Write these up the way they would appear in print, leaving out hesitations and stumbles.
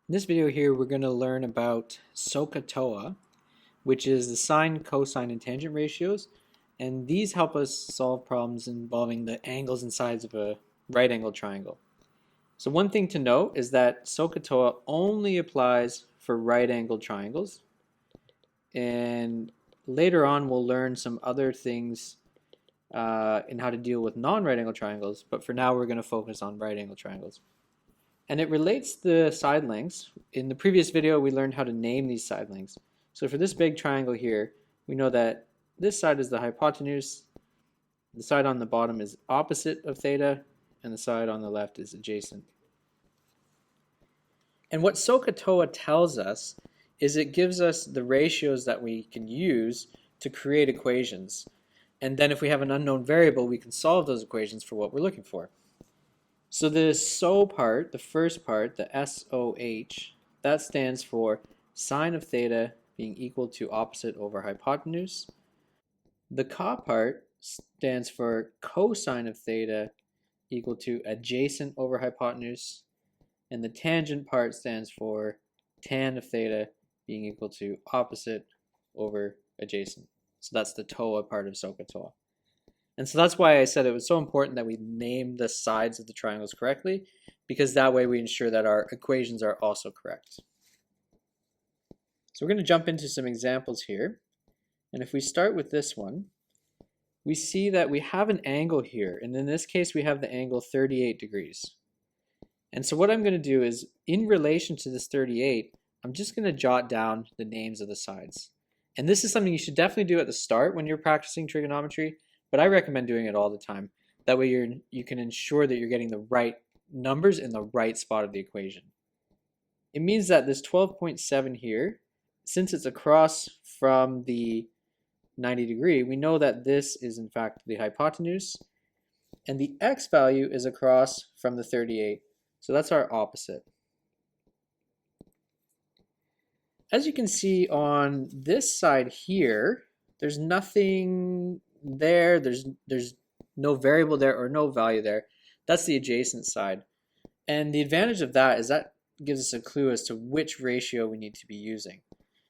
In this video here, we're going to learn about SOHCAHTOA, which is the sine, cosine, and tangent ratios. And these help us solve problems involving the angles and sides of a right angled triangle. So one thing to note is that SOHCAHTOA only applies for right angled triangles. And later on, we'll learn some other things in how to deal with non-right angled triangles. But for now, we're going to focus on right angled triangles. And it relates the side lengths. In the previous video, we learned how to name these side lengths. So for this big triangle here, we know that this side is the hypotenuse, the side on the bottom is opposite of theta, and the side on the left is adjacent. And what SOHCAHTOA tells us is it gives us the ratios that we can use to create equations. And then if we have an unknown variable, we can solve those equations for what we're looking for. So the SO part, the first part, the SOH, that stands for sine of theta being equal to opposite over hypotenuse. The CA part stands for cosine of theta equal to adjacent over hypotenuse. And the tangent part stands for tan of theta being equal to opposite over adjacent. So that's the TOA part of SOHCAHTOA. And so that's why I said it was so important that we name the sides of the triangles correctly, because that way we ensure that our equations are also correct. So we're going to jump into some examples here. And if we start with this one, we see that we have an angle here. And in this case, we have the angle 38 degrees. And so what I'm going to do is, in relation to this 38, I'm just going to jot down the names of the sides. And this is something you should definitely do at the start when you're practicing trigonometry. But I recommend doing it all the time. That way you can ensure that you're getting the right numbers in the right spot of the equation. It means that this 12.7 here, since it's across from the 90 degree, we know that this is in fact the hypotenuse, and the x value is across from the 38. So that's our opposite. As you can see on this side here, there's nothing there, there's no variable there or no value there. That's the adjacent side. And the advantage of that is that gives us a clue as to which ratio we need to be using.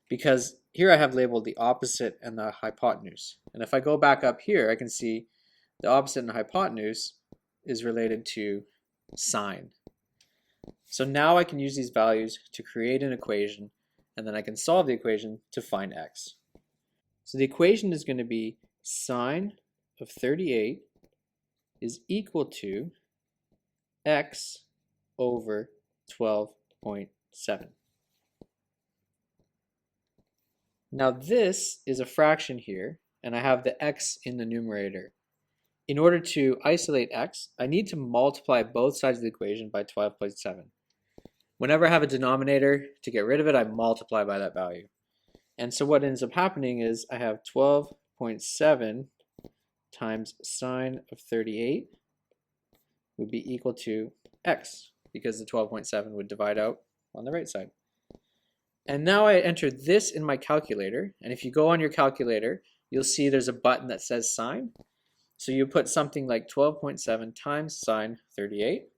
Because here I have labeled the opposite and the hypotenuse. And if I go back up here, I can see the opposite and the hypotenuse is related to sine. So now I can use these values to create an equation, and then I can solve the equation to find x. So the equation is going to be sine of 38 is equal to x over 12.7. Now this is a fraction here, and I have the x in the numerator. In order to isolate x, I need to multiply both sides of the equation by 12.7. Whenever I have a denominator, to get rid of it, I multiply by that value. And so what ends up happening is I have 12.7 times sine of 38 would be equal to x, because the 12.7 would divide out on the right side. And now I enter this in my calculator, and if you go on your calculator, you'll see there's a button that says sine. So you put something like 12.7 times sine 38,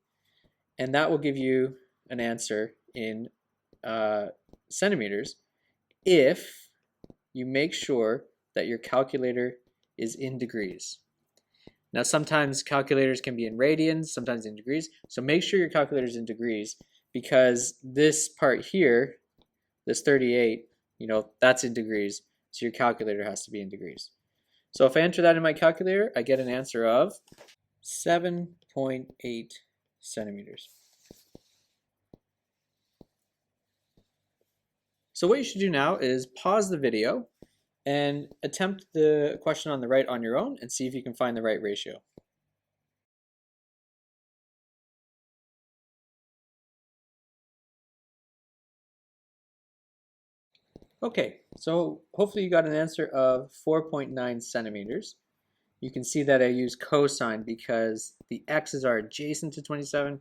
and that will give you an answer in centimeters if you make sure that your calculator is in degrees. Now sometimes calculators can be in radians, sometimes in degrees, so make sure your calculator is in degrees, because this part here, this 38, that's in degrees, so your calculator has to be in degrees. So if I enter that in my calculator, I get an answer of 7.8 centimeters. So what you should do now is pause the video and attempt the question on the right on your own and see if you can find the right ratio. Okay, so hopefully you got an answer of 4.9 centimeters. You can see that I use cosine because the x's are adjacent to 27.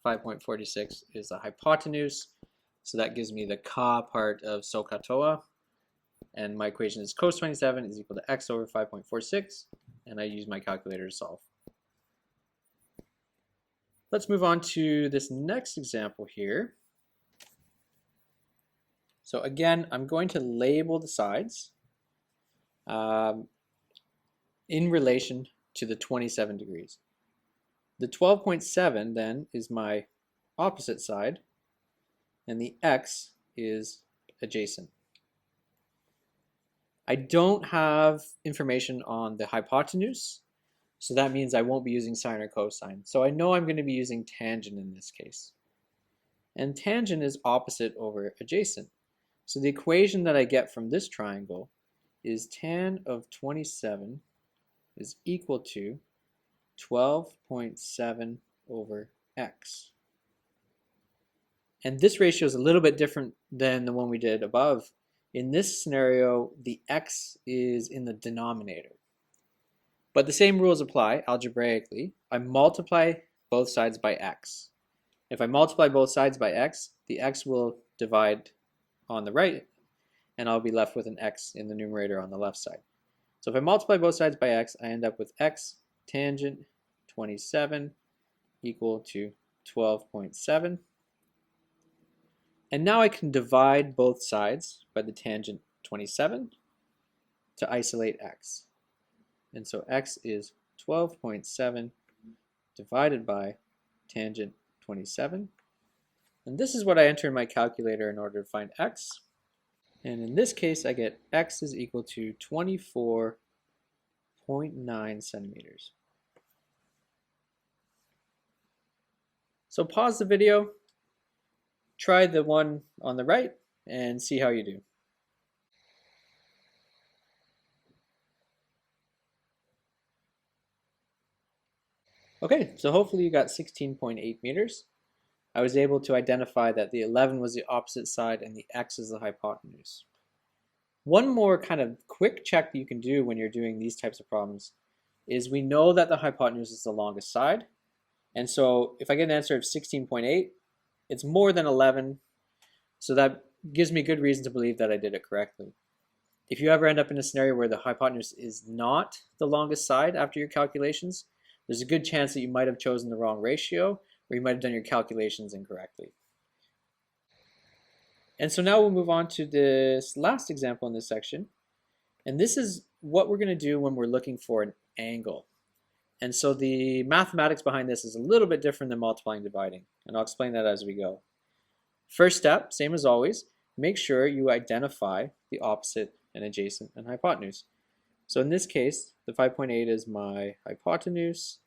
5.46 is the hypotenuse. So that gives me the CA part of SOHCAHTOA. And my equation is cos 27 is equal to x over 5.46. And I use my calculator to solve. Let's move on to this next example here. So again, I'm going to label the sides in relation to the 27 degrees. The 12.7 then is my opposite side, and the x is adjacent. I don't have information on the hypotenuse, so that means I won't be using sine or cosine. So I know I'm going to be using tangent in this case. And tangent is opposite over adjacent. So the equation that I get from this triangle is tan of 27 is equal to 12.7 over x. And this ratio is a little bit different than the one we did above. In this scenario, the x is in the denominator. But the same rules apply algebraically. I multiply both sides by x. If I multiply both sides by x, the x will divide on the right, and I'll be left with an x in the numerator on the left side. So if I multiply both sides by x, I end up with x tangent 27 equal to 12.7. And now I can divide both sides by the tangent 27 to isolate x. And so x is 12.7 divided by tangent 27. And this is what I enter in my calculator in order to find x. And in this case, I get x is equal to 24.9 centimeters. So pause the video, try the one on the right, and see how you do. Okay, so hopefully you got 16.8 meters. I was able to identify that the 11 was the opposite side and the x is the hypotenuse. One more kind of quick check that you can do when you're doing these types of problems is we know that the hypotenuse is the longest side. And so if I get an answer of 16.8, it's more than 11. So that gives me good reason to believe that I did it correctly. If you ever end up in a scenario where the hypotenuse is not the longest side after your calculations, there's a good chance that you might have chosen the wrong ratio, or you might have done your calculations incorrectly. And so now we'll move on to this last example in this section. And this is what we're going to do when we're looking for an angle. And so the mathematics behind this is a little bit different than multiplying and dividing. And I'll explain that as we go. First step, same as always, make sure you identify the opposite and adjacent and hypotenuse. So in this case, the 5.8 is my hypotenuse,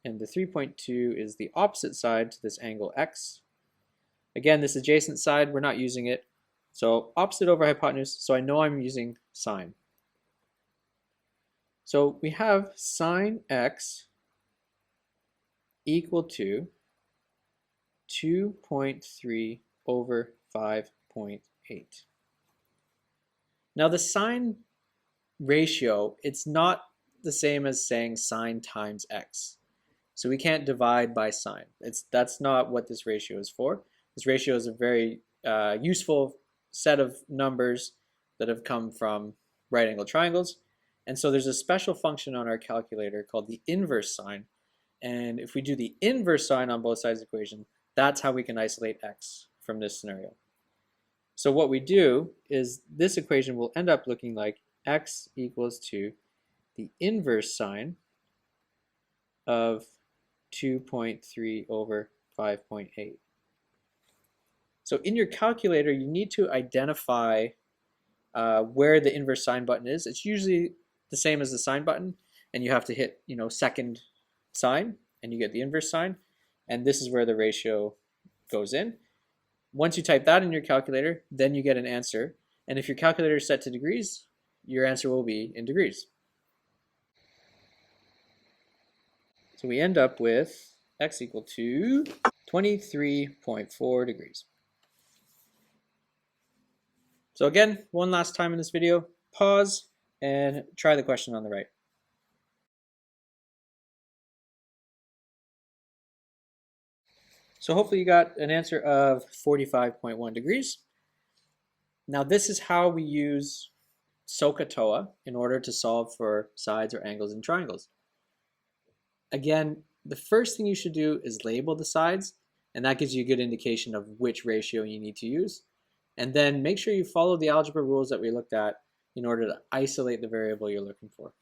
and the 3.2 is the opposite side to this angle x. Again, this adjacent side, we're not using it. So opposite over hypotenuse, so I know I'm using sine. So we have sine x equal to 2.3 over 5.8. Now the sine ratio, it's not the same as saying sine times x. So we can't divide by sine. That's not what this ratio is for. This ratio is a very useful set of numbers that have come from right angle triangles. And so there's a special function on our calculator called the inverse sine. And if we do the inverse sine on both sides of the equation, that's how we can isolate x from this scenario. So what we do is this equation will end up looking like x equals to the inverse sine of 2.3 over 5.8. So in your calculator, you need to identify where the inverse sine button is. It's usually the same as the sine button, and you have to hit, second sine, and you get the inverse sine. And this is where the ratio goes in. Once you type that in your calculator, then you get an answer. And if your calculator is set to degrees, your answer will be in degrees. So we end up with x equal to 23.4 degrees. So again, one last time in this video, pause and try the question on the right. So hopefully you got an answer of 45.1 degrees. Now this is how we use SOHCAHTOA in order to solve for sides or angles in triangles. Again, the first thing you should do is label the sides, and that gives you a good indication of which ratio you need to use. And then make sure you follow the algebra rules that we looked at in order to isolate the variable you're looking for.